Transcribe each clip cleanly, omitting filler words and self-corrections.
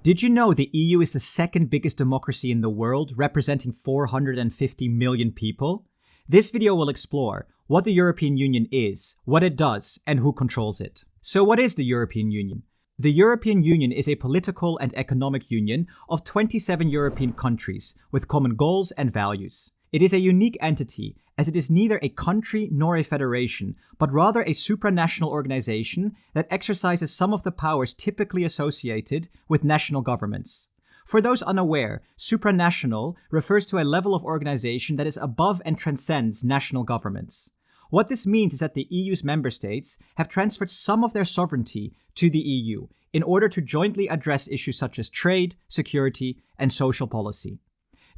Did you know the EU is the second biggest democracy in the world, representing 450 million people? This video will explore what the European Union is, what it does, and who controls it. So what is the European Union? The European Union is a political and economic union of 27 European countries with common goals and values. It is a unique entity, as it is neither a country nor a federation, but rather a supranational organization that exercises some of the powers typically associated with national governments. For those unaware, supranational refers to a level of organization that is above and transcends national governments. What this means is that the EU's member states have transferred some of their sovereignty to the EU in order to jointly address issues such as trade, security, and social policy.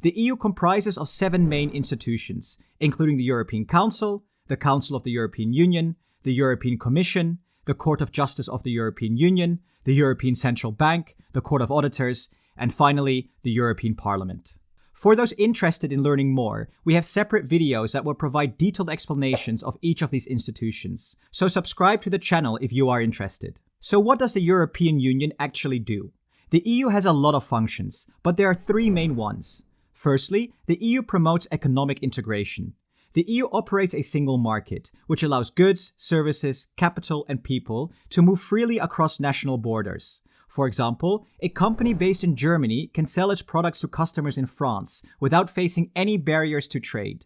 The EU comprises of 7 main institutions, including the European Council, the Council of the European Union, the European Commission, the Court of Justice of the European Union, the European Central Bank, the Court of Auditors, and finally, the European Parliament. For those interested in learning more, we have separate videos that will provide detailed explanations of each of these institutions, so subscribe to the channel if you are interested. So what does the European Union actually do? The EU has a lot of functions, but there are 3 main ones. Firstly, the EU promotes economic integration. The EU operates a single market, which allows goods, services, capital, and people to move freely across national borders. For example, a company based in Germany can sell its products to customers in France without facing any barriers to trade.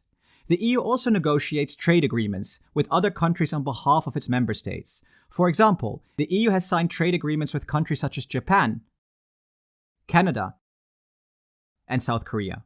The EU also negotiates trade agreements with other countries on behalf of its member states. For example, the EU has signed trade agreements with countries such as Japan, Canada, and South Korea.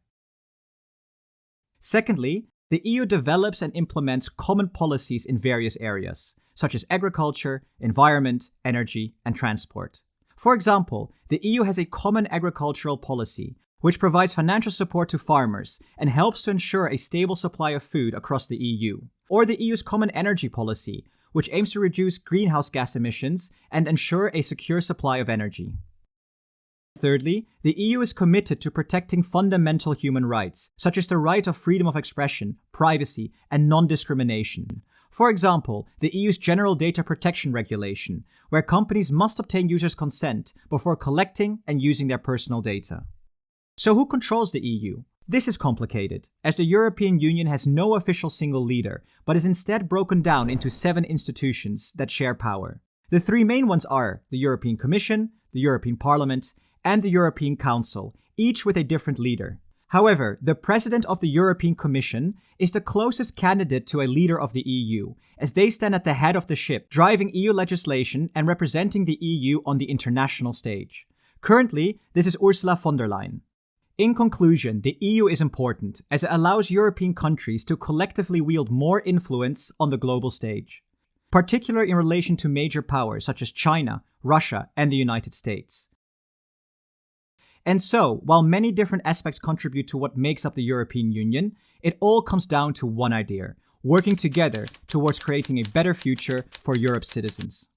Secondly, the EU develops and implements common policies in various areas, such as agriculture, environment, energy, and transport. For example, the EU has a common agricultural policy, which provides financial support to farmers and helps to ensure a stable supply of food across the EU. Or the EU's common energy policy, which aims to reduce greenhouse gas emissions and ensure a secure supply of energy. Thirdly, the EU is committed to protecting fundamental human rights, such as the right of freedom of expression, privacy, and non-discrimination. For example, the EU's General Data Protection Regulation, where companies must obtain users' consent before collecting and using their personal data. So who controls the EU? This is complicated, as the European Union has no official single leader, but is instead broken down into 7 institutions that share power. The 3 main ones are the European Commission, the European Parliament, and the European Council, each with a different leader. However, the President of the European Commission is the closest candidate to a leader of the EU, as they stand at the head of the ship, driving EU legislation and representing the EU on the international stage. Currently, this is Ursula von der Leyen. In conclusion, the EU is important, as it allows European countries to collectively wield more influence on the global stage, particularly in relation to major powers such as China, Russia, and the United States. And so, while many different aspects contribute to what makes up the European Union, it all comes down to one idea: working together towards creating a better future for Europe's citizens.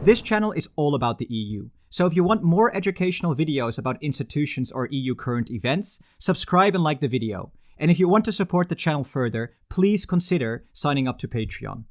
This channel is all about the EU, so if you want more educational videos about institutions or EU current events, subscribe and like the video. And if you want to support the channel further, please consider signing up to Patreon.